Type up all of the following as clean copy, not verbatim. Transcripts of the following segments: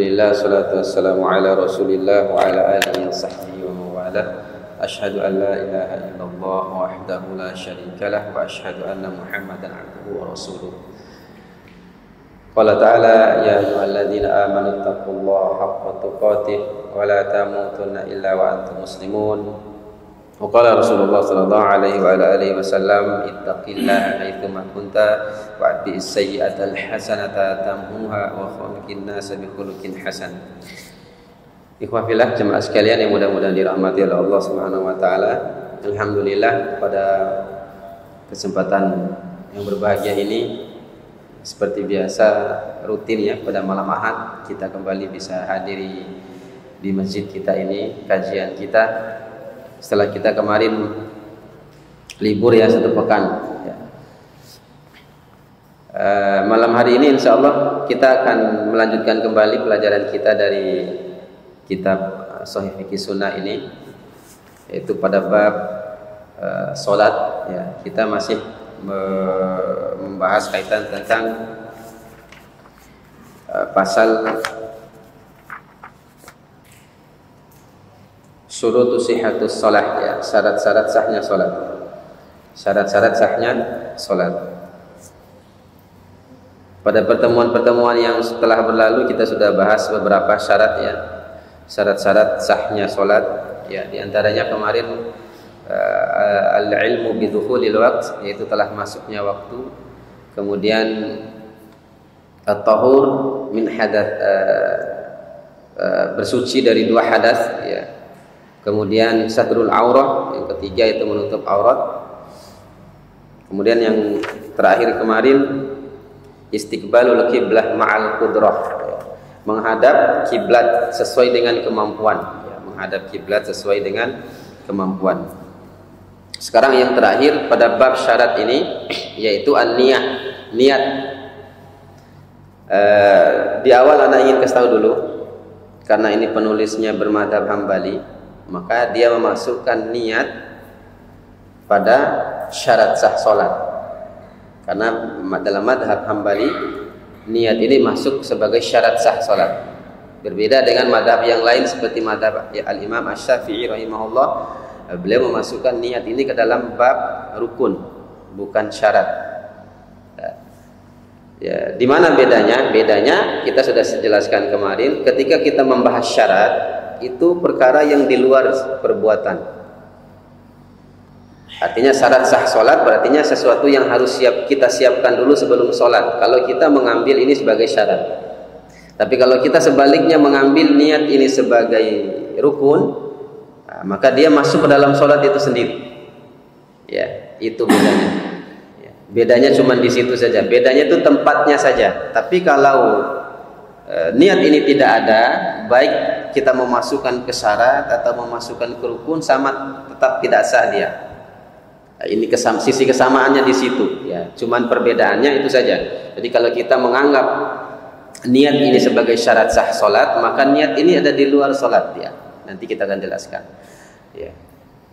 Alhamdulillah, salatu wassalamu ala rasulillah wa ala alihi wa sahbihi wa mawalah. Ashhadu an la ilaha illallah wahdahu la syarikalah wa ashhadu anna muhammadan abduhu wa rasuluh. Qala ta'ala ya ayyuhalladzina amanu taqullaha haqqa tuqatih wa la tamutunna illa wa antum muslimun. Wa qala Rasulullah sallallahu alaihi wa ala alihi wasallam ittaqillaha haitsuma kunta wa'ti as-sayyi'ata al-hasanata tamhuha wa khaliqin nas bi khuluqin hasan. Ikhwah fillah, jemaah sekalian yang mudah-mudahan dirahmati oleh Allah Subhanahu wa taala. Alhamdulillah, pada kesempatan yang berbahagia ini seperti biasa rutin ya, pada malam Ahad kita kembali bisa hadiri di masjid kita ini kajian kita setelah kita kemarin libur ya, 1 pekan ya. Malam hari ini insya Allah kita akan melanjutkan kembali pelajaran kita dari kitab Shahih Fiqh Sunnah ini, yaitu pada bab sholat ya. Kita masih membahas kaitan tentang pasal syurutu sihhatus shalah ya, syarat-syarat sahnya salat. Syarat-syarat sahnya salat. Pada pertemuan-pertemuan yang setelah berlalu kita sudah bahas beberapa syarat ya. Syarat-syarat sahnya salat ya, di antaranya kemarin al-ilmu bidukhulil waqt, yaitu telah masuknya waktu. Kemudian at-tahur min hadath, bersuci dari 2 hadas ya. Kemudian satrul aurah, yang ketiga itu menutup aurat. Kemudian yang terakhir kemarin istiqbalul qiblah ma'al qudrah ya. Menghadap kiblat sesuai dengan kemampuan ya. Menghadap kiblat sesuai dengan kemampuan. Sekarang yang terakhir pada bab syarat ini yaitu an-niyah, niat. Di awal anak ingin kasih tahu dulu, karena ini penulisnya bermadzhab Hambali, maka dia memasukkan niat pada syarat sah salat. Karena dalam madhab Hambali niat ini masuk sebagai syarat sah salat. Berbeda dengan madhab yang lain seperti madhab al-Imam Asy-Syafi'i rahimahullah, beliau memasukkan niat ini ke dalam bab rukun, bukan syarat. Ya, di mana bedanya? Bedanya kita sudah jelaskan kemarin, ketika kita membahas syarat itu perkara yang di luar perbuatan. Artinya syarat sah salat berartinya sesuatu yang harus kita siapkan dulu sebelum salat. Kalau kita mengambil ini sebagai syarat. Tapi kalau kita sebaliknya mengambil niat ini sebagai rukun, maka dia masuk ke dalam salat itu sendiri. Ya, itu bedanya. Ya, bedanya cuma di situ saja. Bedanya itu tempatnya saja. Tapi kalau niat ini tidak ada, baik kita memasukkan ke syarat atau memasukkan ke rukun, sama tetap tidak sah dia. Ini sisi kesamaannya di situ ya. Cuman perbedaannya itu saja. Jadi kalau kita menganggap niat ini sebagai syarat sah salat, maka niat ini ada di luar salat ya. Nanti kita akan jelaskan. Ya.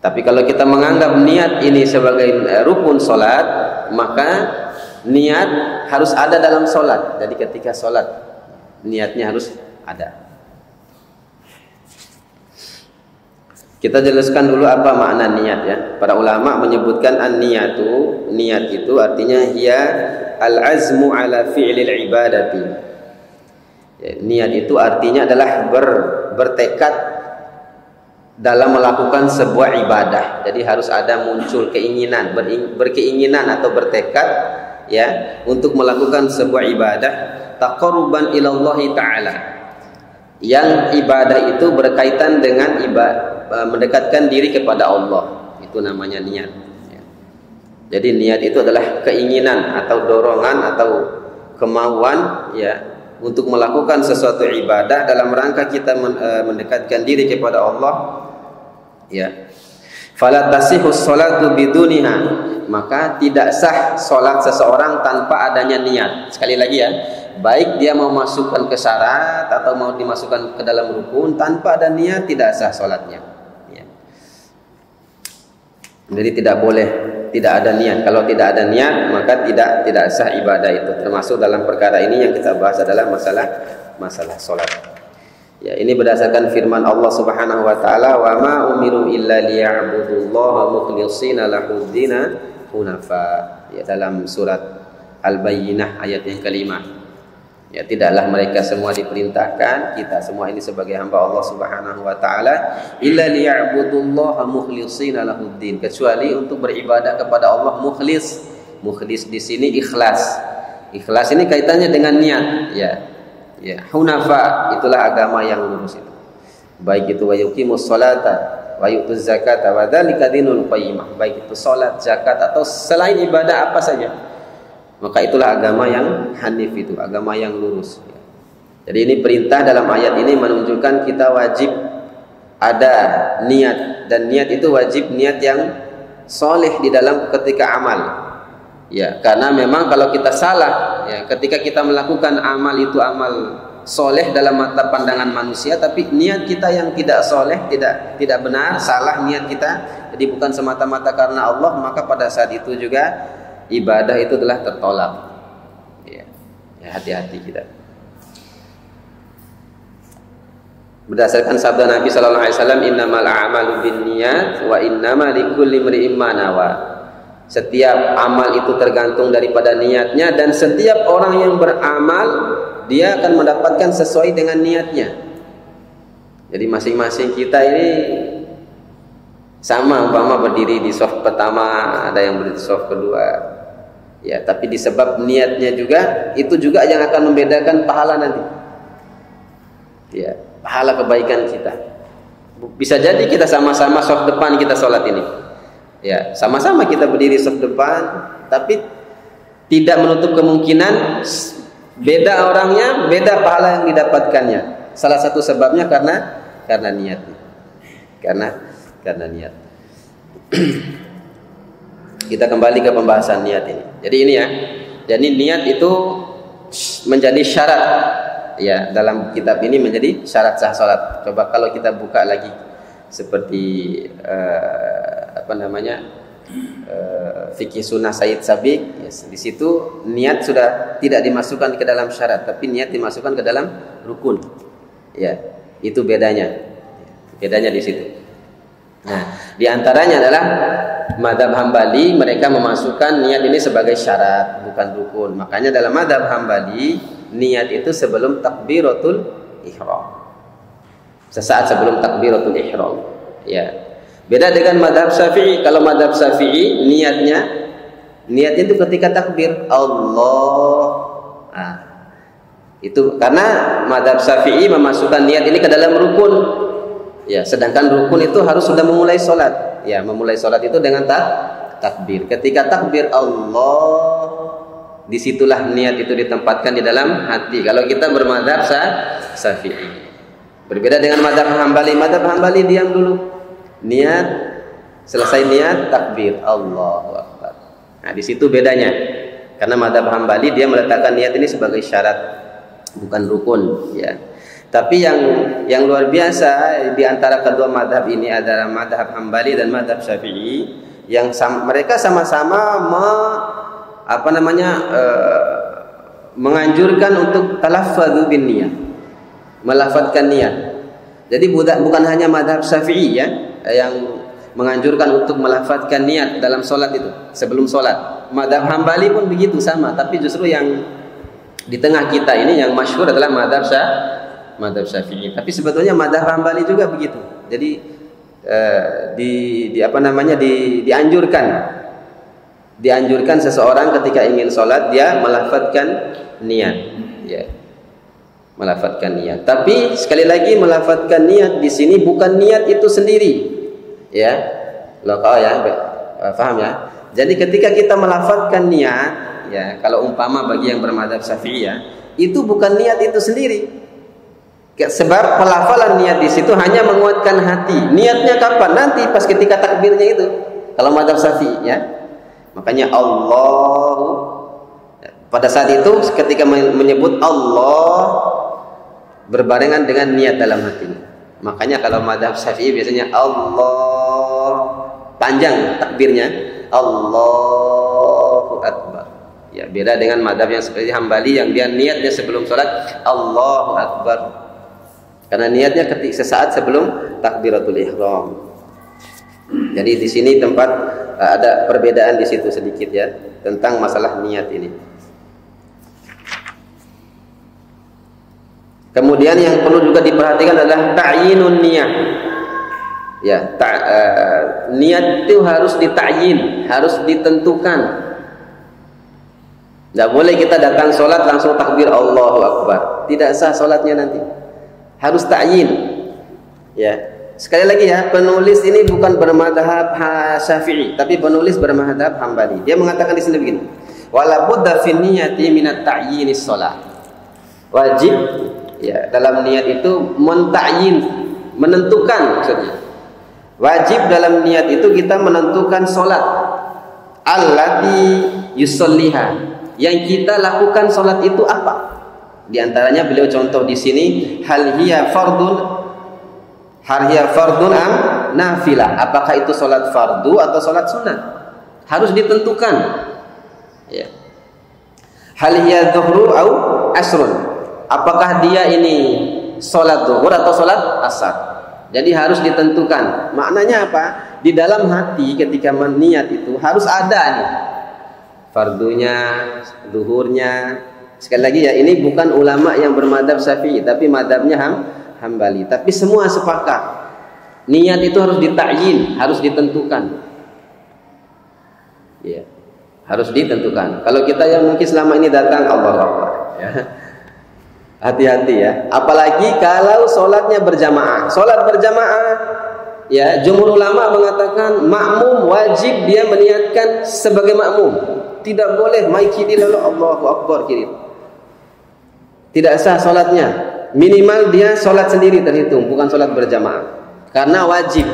Tapi kalau kita menganggap niat ini sebagai rukun salat, maka niat harus ada dalam salat. Jadi ketika salat niatnya harus ada. Kita jelaskan dulu apa makna niat ya. Para ulama menyebutkan an-niyatu, niat itu artinya hiya al-azmu ala fi'lil ibadati. Ya, niat itu artinya adalah bertekad dalam melakukan sebuah ibadah. Jadi harus ada muncul keinginan, berkeinginan atau bertekad ya untuk melakukan sebuah ibadah taqarruban ilallahi ta'ala, yang ibadah itu berkaitan dengan mendekatkan diri kepada Allah. Itu namanya niat ya. Jadi niat itu adalah keinginan atau dorongan atau kemauan ya untuk melakukan sesuatu ibadah dalam rangka kita mendekatkan diri kepada Allah ya. Fala tasihus sholatu biduniha, maka tidak sah salat seseorang tanpa adanya niat. Sekali lagi ya, baik dia mau masukkan ke syarat atau mau dimasukkan ke dalam rukun, tanpa ada niat tidak sah salatnya ya. Jadi tidak boleh tidak ada niat. Kalau tidak ada niat maka tidak sah ibadah itu. Termasuk dalam perkara ini yang kita bahas adalah masalah salat. Ya, ini berdasarkan firman Allah Subhanahu wa taala, "Wa ma umiru illa liya'budullaha mukhlishina lahuddina hunafa." Ya, dalam surat Al-Bayyinah ayat yang kelima. Ya, tidaklah mereka semua diperintahkan, kita semua ini sebagai hamba Allah Subhanahu wa taala, illa liya'budullaha mukhlishina lahuddin, kecuali untuk beribadah kepada Allah mukhlis. Mukhlis di sini ikhlas. Ikhlas ini kaitannya dengan niat, ya. Ya, hunafa itulah agama yang lurus itu. Baik itu wa yuqimus sholata wa yu'tuz zakata wa dzalika dinul qayyimah. Baik itu salat, zakat atau selain ibadah apa saja. Maka itulah agama yang hanif itu, agama yang lurus. Jadi ini perintah dalam ayat ini menunjukkan kita wajib ada niat, dan niat itu wajib niat yang soleh di dalam ketika amal. Ya, karena memang kalau kita salah, ya, ketika kita melakukan amal itu amal soleh dalam mata pandangan manusia, tapi niat kita yang tidak soleh, tidak benar, salah niat kita, jadi bukan semata-mata karena Allah, maka pada saat itu juga ibadah itu telah tertolak. Ya, ya, hati-hati kita. Berdasarkan sabda Nabi sallallahu alaihi wasallam, innamal a'malu binniyat wa innamal likulli imri'in ma nawa. Setiap amal itu tergantung daripada niatnya, dan setiap orang yang beramal dia akan mendapatkan sesuai dengan niatnya. Jadi masing-masing kita ini sama, umpama berdiri di shaf pertama, ada yang berdiri di shaf kedua. Ya, tapi disebab niatnya juga, itu juga yang akan membedakan pahala nanti. Ya, pahala kebaikan kita. Bisa jadi kita sama-sama shaf depan kita sholat ini. Ya, sama-sama kita berdiri shaf depan, tapi tidak menutup kemungkinan beda orangnya, beda pahala yang didapatkannya. Salah satu sebabnya karena niatnya. Karena niat. Kita kembali ke pembahasan niat ini. Jadi ini ya. Jadi niat itu menjadi syarat, ya, dalam kitab ini menjadi syarat sah salat. Coba kalau kita buka lagi seperti fikih sunnah Sayyid Sabiq, yes, di situ niat sudah tidak dimasukkan ke dalam syarat, tapi niat dimasukkan ke dalam rukun. Ya, itu bedanya. Bedanya di situ. Nah, di antaranya adalah mazhab Hambali, mereka memasukkan niat ini sebagai syarat, bukan rukun. Makanya dalam mazhab Hambali, niat itu sebelum takbiratul ihram. Sesaat sebelum takbiratul ihram. Ya. Beda dengan mazhab Syafi'i. Kalau mazhab Syafi'i niatnya itu ketika takbir Allah. Nah, itu karena mazhab Syafi'i memasukkan niat ini ke dalam rukun. Ya, sedangkan rukun itu harus sudah memulai sholat. Ya, memulai sholat itu dengan takbir. Ketika takbir Allah, disitulah niat itu ditempatkan di dalam hati. Kalau kita bermadzhab Syafi'i. Berbeda dengan mazhab Hambali. Mazhab Hambali diam dulu. Niat, selesai niat takbir Allahu Akbar. Nah, di situ bedanya. Karena mazhab Hambali dia meletakkan niat ini sebagai syarat, bukan rukun, ya. Tapi yang luar biasa di antara kedua mazhab ini adalah mazhab Hambali dan mazhab Syafi'i, yang mereka sama-sama menganjurkan untuk talaffuz bin niat, melafadzkan niat. Jadi bukan hanya mazhab Syafi'i, ya, yang menganjurkan untuk melafadzkan niat dalam sholat itu sebelum sholat. Mazhab Hambali pun begitu sama, tapi justru yang di tengah kita ini yang masyhur adalah mazhab Syafi'i. Tapi sebetulnya mazhab Hambali juga begitu. Jadi dianjurkan seseorang ketika ingin sholat dia melafadzkan niat, ya, melafadzkan niat. Tapi sekali lagi melafadzkan niat di sini bukan niat itu sendiri, ya, paham ya? Jadi ketika kita melafadzkan niat, ya, kalau umpama bagi yang bermadzhab Syafi'i, ya, itu bukan niat itu sendiri. Sebab pelafalan niat di situ hanya menguatkan hati. Niatnya kapan? Nanti pas ketika takbirnya itu. Kalau madzhab Syafi'i, ya. Makanya Allah, pada saat itu ketika menyebut Allah berbarengan dengan niat dalam hati. Makanya kalau madzhab Syafi'i biasanya Allah panjang takbirnya, Allahu Akbar. Ya, beda dengan madzhab yang seperti Hambali yang dia niatnya sebelum sholat Allahu Akbar. Karena niatnya sesaat sebelum takbiratul ihram. Jadi di sini tempat ada perbedaan di situ sedikit ya tentang masalah niat ini. Kemudian yang perlu juga diperhatikan adalah ta'yinun niyah. Ya, niat itu harus dita'yin, harus ditentukan. Tidak boleh kita datang sholat langsung takbir Allahu Akbar. Tidak sah sholatnya nanti. Harus ta'yin. Ya. Sekali lagi ya, penulis ini bukan bermadhab Syafi'i, tapi penulis bermadhab Hambali. Dia mengatakan di sini begini, wala budda fi niyati minat ta'yinis shalah. Wajib ya dalam niat itu mentakyin, menentukan maksudnya. Wajib dalam niat itu kita menentukan salat allati yusalliha. Yang kita lakukan salat itu apa? Di antaranya beliau contoh di sini, hal hiya fardun am nafilah. Apakah itu solat fardu atau solat sunnah? Harus ditentukan. Ya. Hal hiya dhuhru au asrun. Apakah dia ini solat zuhur atau solat asar? Jadi harus ditentukan. Maknanya apa? Di dalam hati ketika meniat itu harus ada nih fardunya, zuhurnya. Sekali lagi ya, ini bukan ulama yang bermadhab Syafi'i, tapi madhabnya Hambali. Tapi semua sepakat niat itu harus ditakyin, harus ditentukan. Ya, harus ditentukan. Kalau kita yang mungkin selama ini datang Allahu Akbar, ya. Hati-hati ya. Apalagi kalau sholatnya berjamaah. Sholat berjamaah, ya, jumhur ulama mengatakan makmum wajib dia meniatkan sebagai makmum. Tidak boleh mai kiri lalu Allahu Akbar kiri. Tidak sah sholatnya. Minimal dia sholat sendiri terhitung, bukan sholat berjamaah, karena wajib.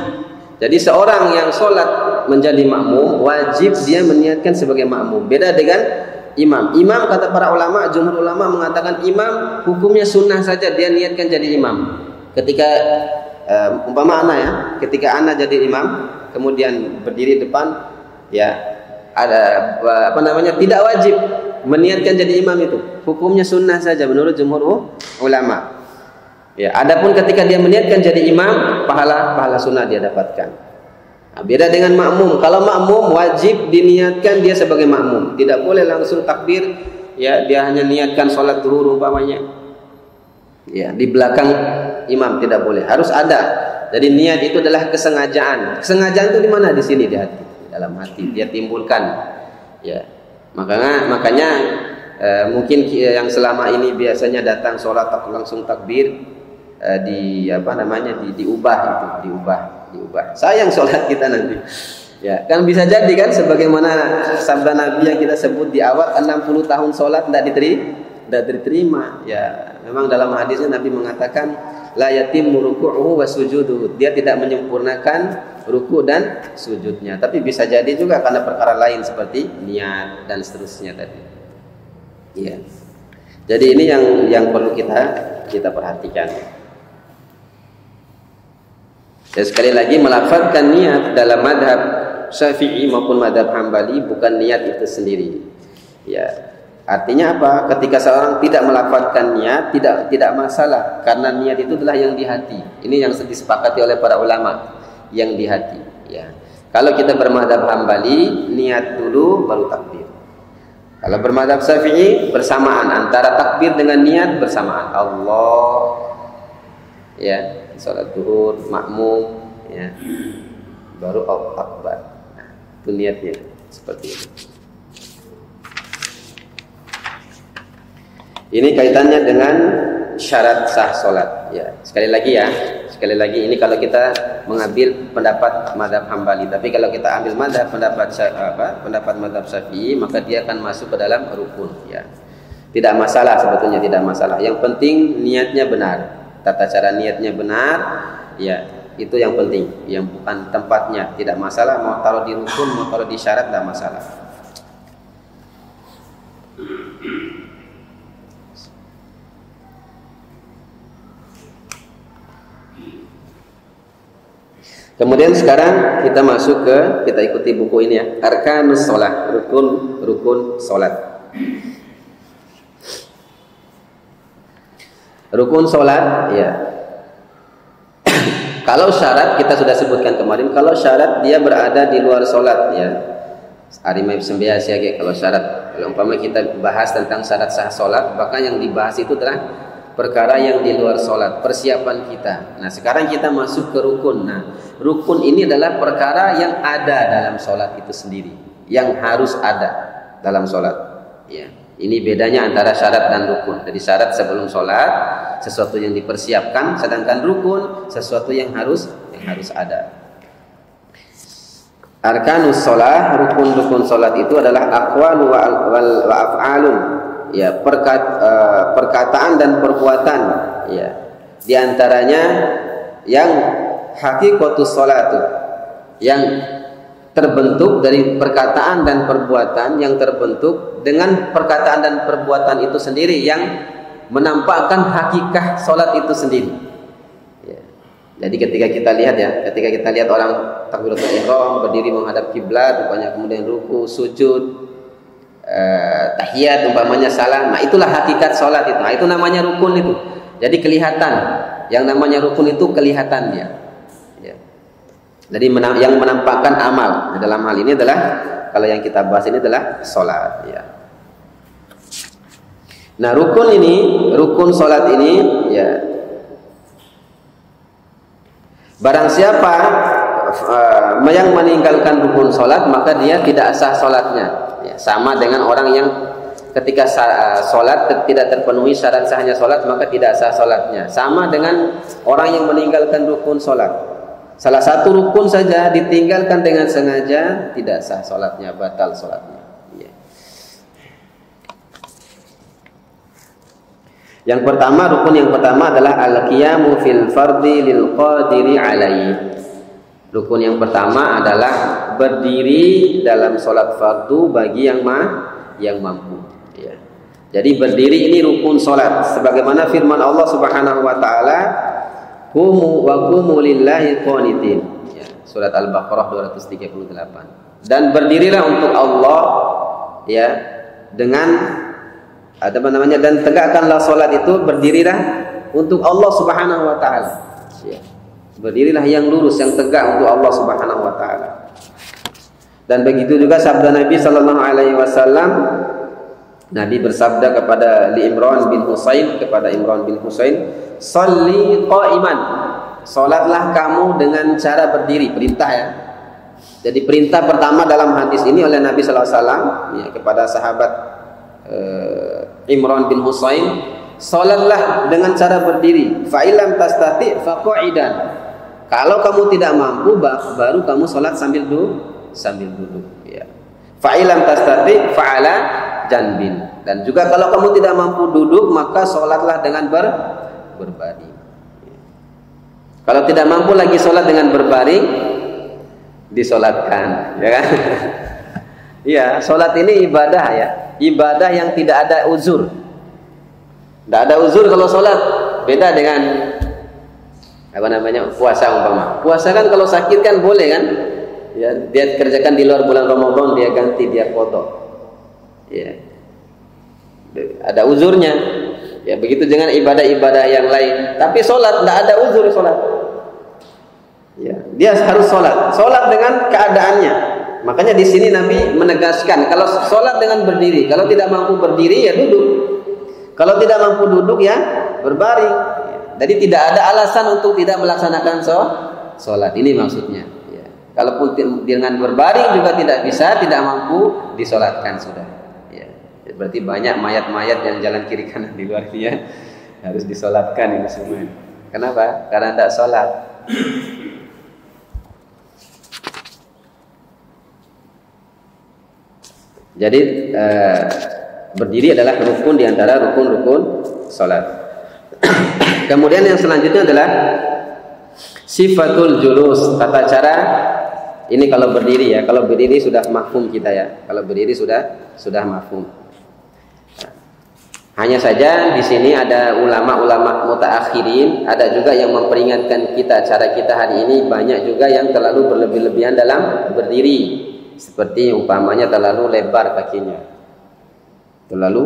Jadi seorang yang sholat menjadi makmum wajib dia meniatkan sebagai makmum. Beda dengan imam. Imam kata para ulama, jumhur ulama mengatakan imam hukumnya sunnah saja dia niatkan jadi imam. Ketika umpama anak ya, ketika anak jadi imam kemudian berdiri depan, ya ada tidak wajib meniatkan jadi imam itu. Hukumnya sunnah saja menurut jumhur ulama. Ya, adapun ketika dia meniatkan jadi imam, pahala sunnah dia dapatkan. Nah, beda dengan makmum. Kalau makmum wajib diniatkan dia sebagai makmum. Tidak boleh langsung takbir, ya, dia hanya niatkan sholat zuhur umpamanya. Ya, di belakang imam tidak boleh. Harus ada. Jadi niat itu adalah kesengajaan. Kesengajaan itu di mana? Di sini, di hati, di dalam hati dia timbulkan. Ya. Makanya mungkin yang selama ini biasanya datang sholat langsung takbir diubah. Sayang sholat kita nanti. Ya, kan bisa jadi kan sebagaimana sabda Nabi yang kita sebut di awal, 60 tahun sholat tidak diterima. Ya, memang dalam hadisnya Nabi mengatakan la yatimmu ruku'uhu wa sujuduhu. Dia tidak menyempurnakan ruku dan sujudnya. Tapi bisa jadi juga karena perkara lain seperti niat dan seterusnya tadi. Iya. Jadi ini yang perlu kita perhatikan. Dan sekali lagi melafazkan niat dalam madhab Syafi'i maupun madhab Hambali bukan niat itu sendiri. Ya. Artinya apa? Ketika seorang tidak melafazkan niat tidak masalah karena niat itu adalah yang di hati. Ini yang disepakati oleh para ulama, yang di hati, ya. Kalau kita bermadhab Hambali, niat dulu baru takbir. Kalau bermadhab Syafi'i bersamaan antara takbir dengan niat bersamaan. Allah, ya, salat zuhur, makmum, ya, baru Allahu Akbar. Nah, itu niatnya seperti itu. Ini kaitannya dengan syarat sah salat. Ya, sekali lagi ini kalau kita mengambil pendapat madhab Hambali. Tapi kalau kita ambil pendapat madhab Syafi'i, maka dia akan masuk ke dalam rukun. Ya, tidak masalah sebetulnya, tidak masalah. Yang penting niatnya benar, tata cara niatnya benar. Ya, itu yang penting. Yang bukan tempatnya tidak masalah. Mau taruh di rukun, mau taruh di syarat, tidak masalah. Kemudian sekarang kita ikuti buku ini ya, Arkanus Shalah, rukun salat. Rukun salat, ya. Kalau syarat kita sudah sebutkan kemarin, kalau syarat dia berada di luar sholat ya. Arimai sembias ya, kalau syarat, kalau umpama kita bahas tentang syarat sah sholat, maka yang dibahas itu adalah perkara yang di luar sholat, persiapan kita. Nah sekarang kita masuk ke rukun. Nah rukun ini adalah perkara yang ada dalam sholat itu sendiri, yang harus ada dalam sholat. Ya, ini bedanya antara syarat dan rukun. Jadi syarat sebelum sholat, sesuatu yang dipersiapkan, sedangkan rukun sesuatu yang harus ada. Arkanus sholat, rukun-rukun sholat itu adalah aqwalu wa af'alun. Ya, perkataan dan perbuatan ya. Di antaranya yang hakikatus sholatu, yang terbentuk dari perkataan dan perbuatan, yang terbentuk dengan perkataan dan perbuatan itu sendiri yang menampakkan hakikat sholat itu sendiri ya. Jadi ketika kita lihat orang takbiratul ihram berdiri menghadap kiblat, rupanya kemudian ruku, sujud, tahiyat umpamanya salam, nah itulah hakikat sholat itu. Nah itu namanya rukun itu. Jadi kelihatan, yang namanya rukun itu kelihatan dia ya. Jadi yang menampakkan amal. Nah, dalam hal ini adalah, kalau yang kita bahas ini adalah sholat ya. Nah rukun sholat ini ya, barang siapa yang meninggalkan rukun sholat maka dia tidak sah sholatnya. Ya, sama dengan orang yang ketika sholat tidak terpenuhi syarat sahnya sholat maka tidak sah sholatnya. Sama dengan orang yang meninggalkan rukun sholat. Salah satu rukun saja ditinggalkan dengan sengaja, tidak sah sholatnya, batal sholatnya. Ya. Rukun yang pertama adalah al-qiyamu fil fardi lil qadiri alaihi. Rukun yang pertama adalah berdiri dalam sholat fardu bagi yang mampu. Ya. Jadi berdiri ini rukun sholat. Sebagaimana firman Allah Subhanahu Wa Taala, "Qumu wa qumu lillahi qanitin." Ya. Surat Al-Baqarah 238. Dan berdirilah untuk Allah, ya, dengan dan tegakkanlah sholat itu, berdirilah untuk Allah Subhanahu Wa Taala. Ya. Berdirilah yang lurus, yang tegak untuk Allah Subhanahu Wa Taala. Dan begitu juga sabda Nabi Sallallahu Alaihi Wasallam. Nabi bersabda kepada Imran bin Husain, "Sholli qa'iman." Salatlah kamu dengan cara berdiri, perintah ya. Jadi perintah pertama dalam hadis ini oleh Nabi Sallallahu Alaihi Wasallam ya, kepada sahabat Imran bin Husain, salatlah dengan cara berdiri. Fa illam tastati fa qa'idan. Kalau kamu tidak mampu, baru kamu sholat sambil duduk. Ya. Fa'ilam tastati fa'ala janbin. Dan juga kalau kamu tidak mampu duduk, maka sholatlah dengan berbaring. Kalau tidak mampu lagi sholat dengan berbaring, disolatkan, ya kan? Iya, sholat ini ibadah ya, ibadah yang tidak ada uzur. Tidak ada uzur kalau sholat, beda dengan puasa umpama. Puasa kan kalau sakit kan boleh kan? Ya, dia kerjakan di luar bulan Ramadan, dia ganti, dia qadha. Ya. Ada uzurnya. Ya, begitu dengan ibadah-ibadah yang lain. Tapi sholat tidak ada uzur sholat. Ya, dia harus sholat. Sholat dengan keadaannya. Makanya di sini Nabi menegaskan kalau sholat dengan berdiri. Kalau tidak mampu berdiri ya duduk. Kalau tidak mampu duduk ya berbaring. Jadi tidak ada alasan untuk tidak melaksanakan sholat. Ini maksudnya. Ya. Kalaupun dengan berbaring juga tidak bisa, tidak mampu, disolatkan sudah. Ya. Berarti banyak mayat-mayat yang jalan kiri kanan di luar ini ya. Harus disolatkan ini semua. Kenapa? Karena tidak sholat. Jadi berdiri adalah rukun di antara rukun-rukun sholat. Kemudian yang selanjutnya adalah sifatul julus, tata cara. Ini kalau berdiri ya, kalau berdiri sudah mafhum kita ya. Kalau berdiri sudah mafhum. Hanya saja di sini ada ulama-ulama mutaakhirin, ada juga yang memperingatkan kita, cara kita hari ini banyak juga yang terlalu berlebih-lebihan dalam berdiri. Seperti umpamanya terlalu lebar kakinya. Terlalu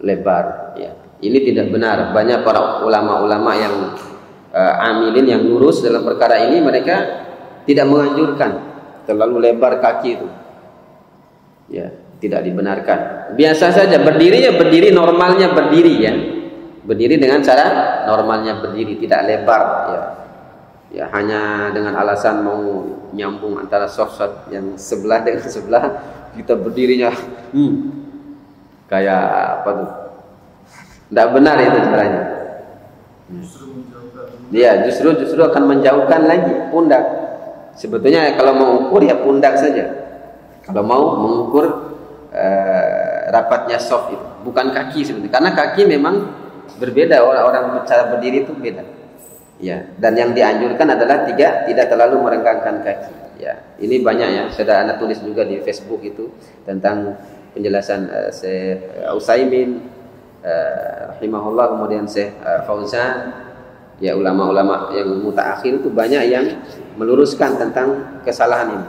lebar ya. Ini tidak benar. Banyak para ulama-ulama yang amilin yang lurus dalam perkara ini, mereka tidak menganjurkan terlalu lebar kaki itu. Ya, tidak dibenarkan. Biasa saja berdiri, ya berdiri normalnya berdiri, ya. Berdiri dengan cara normalnya berdiri, tidak lebar, ya. Ya, hanya dengan alasan mau nyambung antara soft yang sebelah dengan sebelah, kita berdirinya kayak apa tuh? Tidak benar itu caranya. Dia justru akan menjauhkan lagi pundak. Sebetulnya kalau mau ukur ya pundak saja. Kalau mau mengukur rapatnya soft itu, bukan kaki sebetulnya. Karena kaki memang berbeda, orang cara berdiri itu beda. Ya, dan yang dianjurkan adalah tidak terlalu merengkangkan kaki. Ya, ini banyak ya. Sudah Anda tulis juga di Facebook itu tentang penjelasan Syekh Utsaimin rahimahullah, kemudian Syekh Fauzan. Ya, ulama-ulama yang mutaakhir itu banyak yang meluruskan tentang kesalahan ini.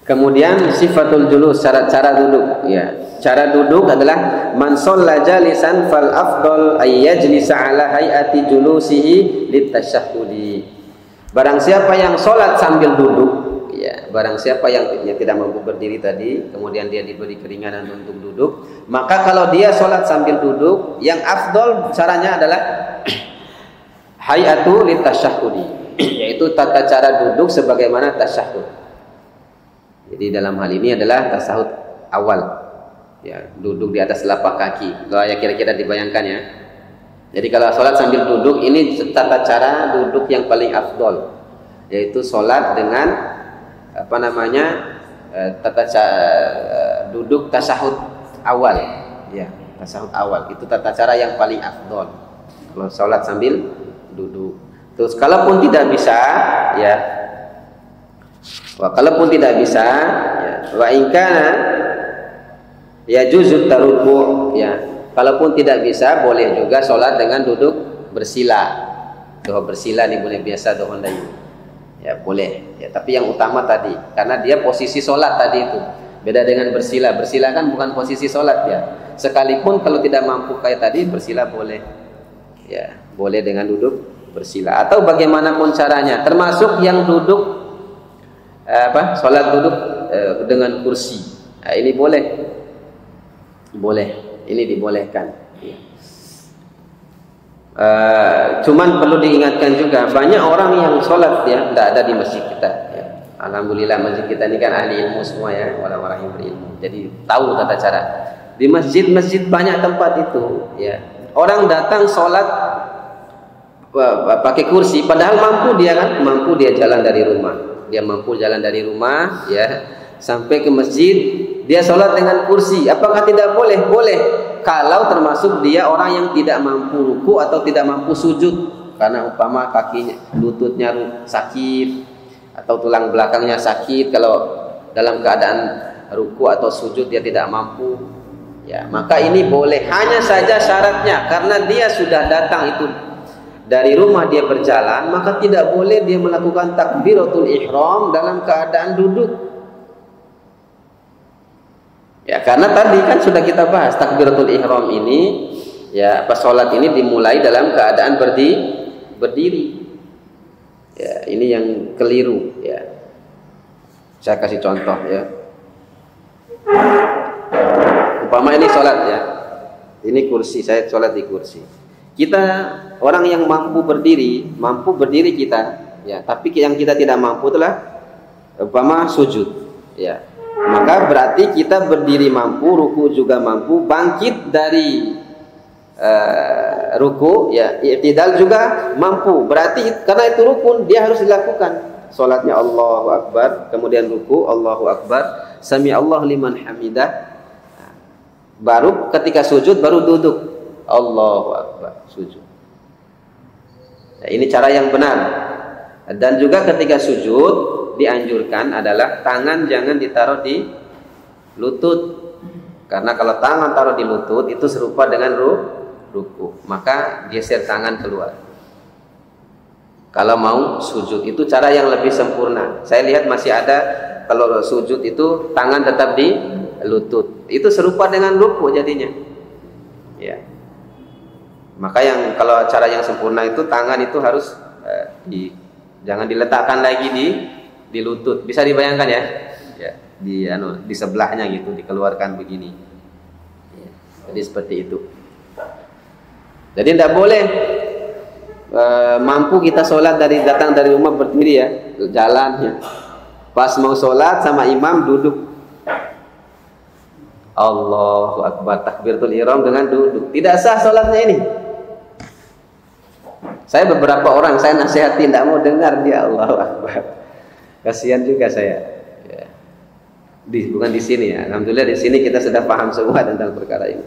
Kemudian sifatul julus, cara duduk, ya. Cara duduk adalah man shalla jalisan fal afdal ay yajlisa ala hayati julusihi litasyahhudi. Barang siapa yang salat sambil duduk, ya, barang siapa yang tidak mampu berdiri tadi, kemudian dia diberi keringanan untuk duduk, maka kalau dia salat sambil duduk, yang afdal caranya adalah hayatu litasyahhudi, yaitu tata cara duduk sebagaimana tasyahhud. Jadi dalam hal ini adalah tasyahud awal. Ya, duduk di atas telapak kaki. Kalau ya kira-kira dibayangkan ya. Jadi kalau sholat sambil duduk, ini tata cara duduk yang paling afdol, yaitu sholat dengan apa namanya duduk tasyahud awal. Ya, tasyahud awal itu tata cara yang paling afdol. Kalau sholat sambil duduk. Terus kalaupun tidak bisa, ya. Kalaupun tidak bisa, ya, wa ingkana ya juzut taruku, ya. Kalaupun tidak bisa, boleh juga sholat dengan duduk bersila. Doa bersila nih boleh biasa doa dayu. Ya boleh. Ya, tapi yang utama tadi, karena dia posisi sholat tadi itu. Beda dengan bersila. Bersila kan bukan posisi sholat ya. Sekalipun kalau tidak mampu kayak tadi, bersila boleh. Ya boleh dengan duduk bersila. Atau bagaimanapun caranya, termasuk yang duduk sholat duduk dengan kursi. Nah, ini boleh. Boleh, ini dibolehkan. Ya. Cuman perlu diingatkan juga, banyak orang yang sholat ya tidak ada di masjid kita. Ya. Alhamdulillah masjid kita ini kan ahli ilmu semua ya, orang-orang yang berilmu. Jadi tahu tata cara. Di masjid banyak tempat itu. Ya. Orang datang sholat pakai kursi, padahal mampu dia jalan dari rumah. Dia mampu jalan dari rumah, ya sampai ke masjid. Dia sholat dengan kursi, apakah tidak boleh? Boleh, kalau termasuk dia orang yang tidak mampu ruku atau tidak mampu sujud, karena umpama kakinya, lututnya sakit atau tulang belakangnya sakit, kalau dalam keadaan ruku atau sujud dia tidak mampu, ya maka ini boleh. Hanya saja syaratnya, karena dia sudah datang itu dari rumah, dia berjalan, maka tidak boleh dia melakukan takbiratul ihram dalam keadaan duduk. Ya karena tadi kan sudah kita bahas takbiratul ihram ini, ya sholat ini dimulai dalam keadaan berdiri. Ya ini yang keliru ya. Saya kasih contoh ya. Umpama ini sholat ya. Ini kursi, saya sholat di kursi. Kita orang yang mampu berdiri kita, ya. Tapi yang kita tidak mampu itulah umpama sujud, ya. Maka berarti kita berdiri mampu, ruku juga mampu, bangkit dari ruku, ya, i'tidal juga mampu. Berarti karena itu rukun, dia harus dilakukan. Salatnya Allahu Akbar, kemudian ruku Allahu Akbar, sami Allahu liman hamidah. Baru ketika sujud baru duduk Allahu Akbar, sujud. Nah, ini cara yang benar. Dan juga ketika sujud dianjurkan adalah tangan jangan ditaruh di lutut, karena kalau tangan taruh di lutut itu serupa dengan ruku, maka geser tangan keluar. Kalau mau sujud itu cara yang lebih sempurna. Saya lihat masih ada kalau sujud itu tangan tetap di lutut, itu serupa dengan ruku jadinya, ya. Maka yang kalau cara yang sempurna itu tangan itu harus jangan diletakkan lagi di lutut. Bisa dibayangkan ya? Ya, di sebelahnya gitu, dikeluarkan begini. Ya, jadi seperti itu. Jadi tidak boleh mampu kita sholat datang dari rumah berdiri ya, jalan ya. Pas mau sholat sama imam duduk. Allahu Akbar, takbiratul ihram dengan duduk. Tidak sah sholatnya ini. Saya beberapa orang saya nasihati tidak mau dengar dia Allahu Akbar. Kasihan juga saya. Ya. Bukan di sini ya. Alhamdulillah di sini kita sudah paham semua tentang perkara ini.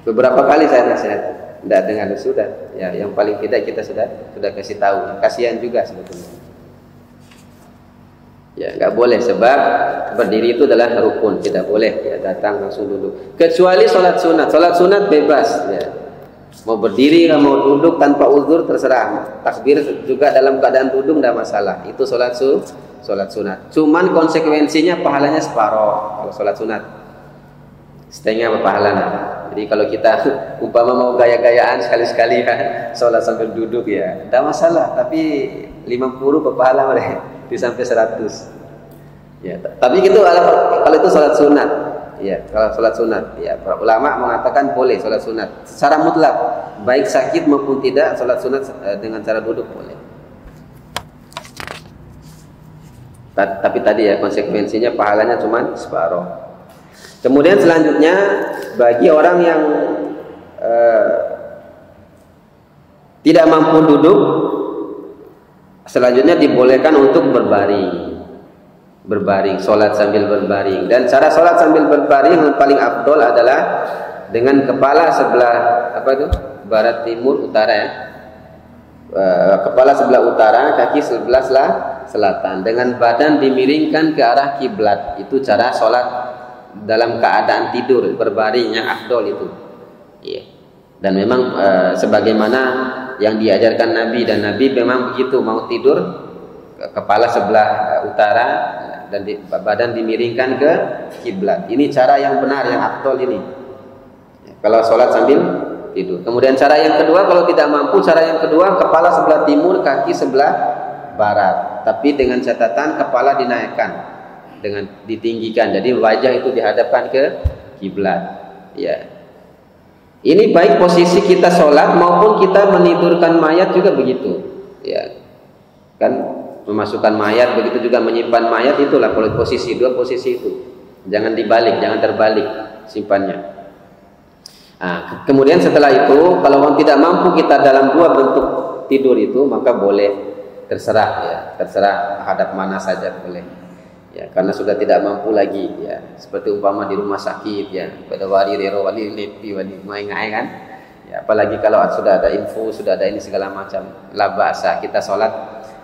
Beberapa kali saya nasihati, tidak dengar sudah. Ya, yang paling tidak kita sudah kasih tahu. Kasihan juga sebetulnya. Ya, nggak boleh sebab berdiri itu adalah rukun, tidak boleh ya datang langsung duduk. Kecuali sholat sunat bebas. Ya. Mau berdiri, mau duduk tanpa uzur terserah. Takbir juga dalam keadaan duduk tidak masalah. Itu sholat sunat. Cuman konsekuensinya pahalanya separoh kalau sholat sunat. Setengah pahalanya. Jadi kalau kita umpama mau gaya-gayaan sekali-sekali kan, sholat sambil duduk ya, tidak masalah. Tapi 50 pahala mereka. Sampai 100 ya, tapi gitu kalau itu sholat sunat ya, kalau sholat sunat ya, para ulama mengatakan boleh sholat sunat secara mutlak, baik sakit maupun tidak, sholat sunat dengan cara duduk boleh. Tapi tadi ya konsekuensinya pahalanya cuma separuh. Kemudian selanjutnya bagi orang yang tidak mampu duduk, selanjutnya dibolehkan untuk berbaring, sholat sambil berbaring. Dan cara sholat sambil berbaring yang paling afdol adalah dengan kepala sebelah barat, timur, utara ya. Kepala sebelah utara, kaki sebelah selatan, dengan badan dimiringkan ke arah kiblat. Itu cara sholat dalam keadaan tidur berbaring yang afdol itu. Iya. Dan memang sebagaimana yang diajarkan Nabi, dan Nabi memang begitu, mau tidur kepala sebelah utara dan badan dimiringkan ke kiblat. Ini cara yang benar, yang afdol ini kalau sholat sambil tidur. Kemudian cara yang kedua, kalau tidak mampu, cara yang kedua kepala sebelah timur, kaki sebelah barat, tapi dengan catatan kepala dinaikkan, dengan ditinggikan, jadi wajah itu dihadapkan ke kiblat ya. Ini baik posisi kita sholat maupun kita menidurkan mayat juga begitu ya, kan memasukkan mayat, begitu juga menyimpan mayat, itulah posisi, dua posisi itu, jangan dibalik, jangan terbalik simpannya. Nah, kemudian setelah itu kalau tidak mampu kita dalam dua bentuk tidur itu, maka boleh terserah ya, terserah hadap mana saja boleh. Ya, karena sudah tidak mampu lagi ya, seperti umpama di rumah sakit ya, pada wali rero wali lepi wali ngai kan ya, apalagi kalau sudah ada info, sudah ada ini segala macam, la ba'sa kita sholat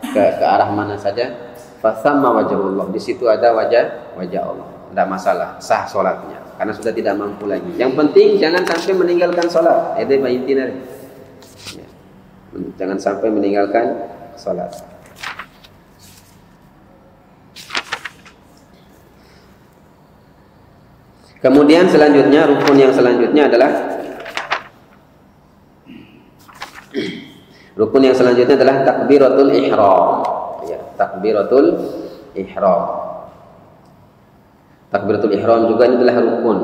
ke arah mana saja, fasamma wajhullah, di situ ada wajah Allah, tidak masalah, sah sholatnya karena sudah tidak mampu lagi. Yang penting jangan sampai meninggalkan sholat, ya, jangan sampai meninggalkan sholat. Kemudian selanjutnya, rukun yang selanjutnya adalah takbiratul ihram. Ya, takbiratul ihram. Takbiratul ihram juga ini adalah rukun.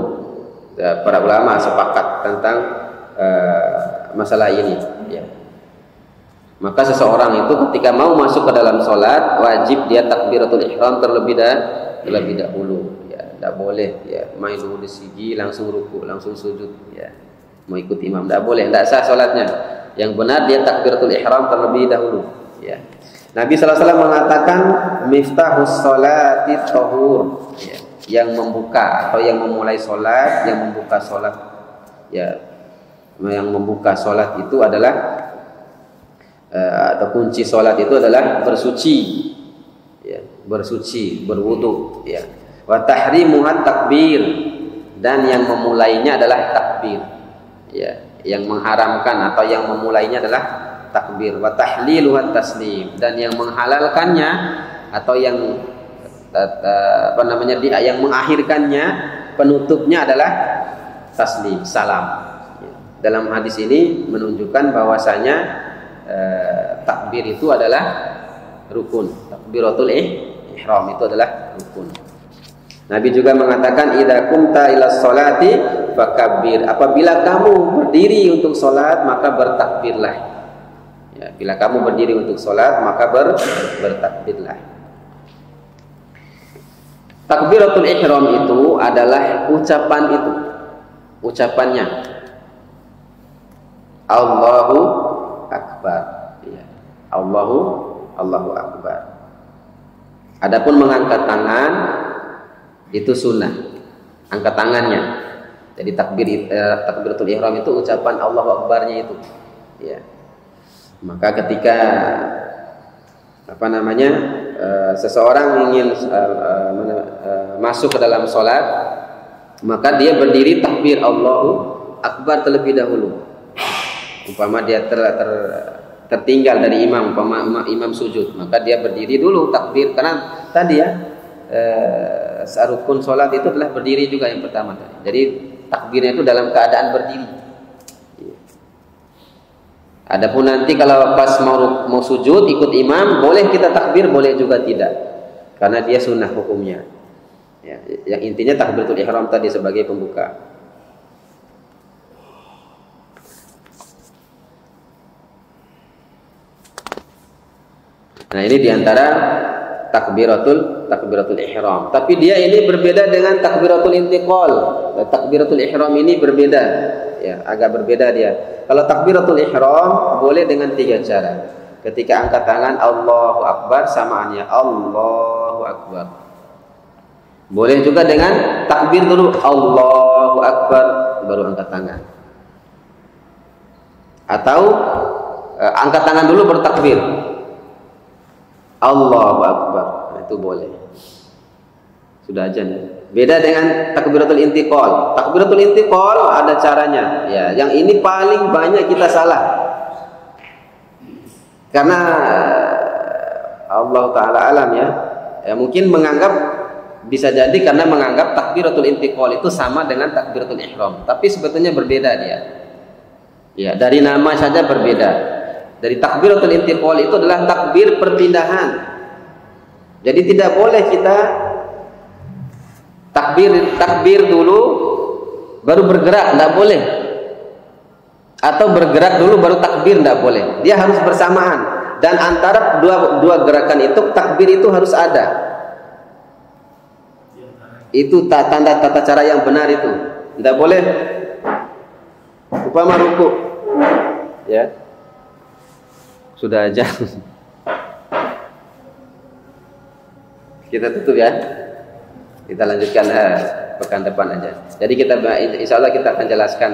Ya, para ulama sepakat tentang masalah ini. Ya. Maka seseorang itu ketika mau masuk ke dalam sholat, wajib dia takbiratul ihram terlebih dahulu. Tidak boleh ya main dulu di sigi langsung ruku langsung sujud ya, mau ikut imam tidak boleh, tidak sah sholatnya. Yang benar dia takbiratul ihram terlebih dahulu ya. Nabi SAW mengatakan miftahus sholati tahur ya, yang membuka atau yang memulai sholat, yang membuka sholat ya, yang membuka sholat itu adalah atau kunci sholat itu adalah bersuci ya, berwudu ya. Wa tahrimuhat takbir, dan yang memulainya adalah takbir ya, yang mengharamkan atau yang memulainya adalah takbir. Wa tahliluhat taslim, dan yang menghalalkannya atau yang yang mengakhirkannya, penutupnya adalah taslim, salam ya. dalam hadis ini menunjukkan bahwasanya takbir itu adalah rukun. Takbiratul ihram itu adalah rukun. Nabi juga mengatakan idza qumta ila sholati fakabbir. Apabila kamu berdiri untuk salat maka bertakbirlah. Ya, bila kamu berdiri untuk salat maka bertakbirlah. Takbiratul ihram itu adalah ucapan itu. Ucapannya Allahu Akbar. Ya. Allahu Akbar. Adapun mengangkat tangan itu sunnah. Angkat tangannya. Jadi takbiratul ihram itu ucapan Allahu Akbarnya itu. Ya. Maka ketika seseorang ingin masuk ke dalam sholat, maka dia berdiri takbir Allahu Akbar terlebih dahulu. Umpama dia tertinggal dari imam, umpama imam sujud, maka dia berdiri dulu takbir, karena tadi ya rukun sholat itu adalah berdiri juga yang pertama tadi. Jadi takbirnya itu dalam keadaan berdiri. Adapun nanti kalau pas mau sujud ikut imam, boleh kita takbir, boleh juga tidak, karena dia sunnah hukumnya. Ya, yang intinya takbiratul ihram tadi sebagai pembuka. Nah, ini diantara takbiratul ihram. Tapi dia ini berbeda dengan takbiratul intiqal. Takbiratul ihram ini berbeda, ya, agak berbeda dia. Kalau takbiratul ihram boleh dengan 3 cara. Ketika angkat tangan Allahu Akbar, samaannya Allahu Akbar. Boleh juga dengan takbir dulu Allahu Akbar baru angkat tangan. Atau angkat tangan dulu baru takbir Allahu Akbar. Nah, itu boleh. Sudah aja nih. Beda dengan takbiratul intiqal. Takbiratul intiqal ada caranya. Ya, yang ini paling banyak kita salah. Karena Allah Ta'ala alam ya. Mungkin bisa jadi karena menganggap takbiratul intiqal itu sama dengan takbiratul ihram. Tapi sebetulnya berbeda dia. Ya, dari nama saja berbeda. Dari takbiratul intiqal itu adalah takbir perpindahan. Jadi tidak boleh kita takbir dulu baru bergerak, tidak boleh. Atau bergerak dulu baru takbir, tidak boleh. Dia harus bersamaan. Dan antara dua gerakan itu takbir itu harus ada. Itu tanda tata cara yang benar itu. Tidak boleh upama ruku. Ya. Sudah aja. Kita tutup ya. Kita lanjutkan pekan depan aja. Jadi insya Allah kita akan jelaskan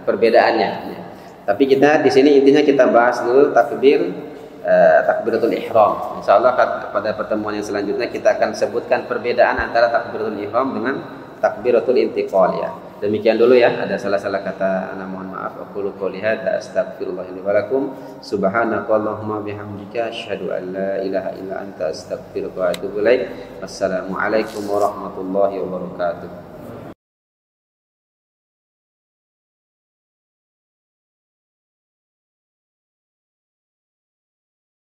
perbedaannya. Tapi kita di sini intinya kita bahas dulu takbiratul ihram. Insya Allah pada pertemuan yang selanjutnya kita akan sebutkan perbedaan antara takbiratul ihram dengan takbiratul intiqal ya. Demikian dulu ya. Ada salah-salah kata, mohon maaf. Aqulu qouli hadza astaghfirullah li wa lakum. Subhanakallahumma bihamdika asyhadu an la ilaha illa anta astaghfiruka wa atubu ilaik. Wassalamualaikum warahmatullahi wabarakatuh.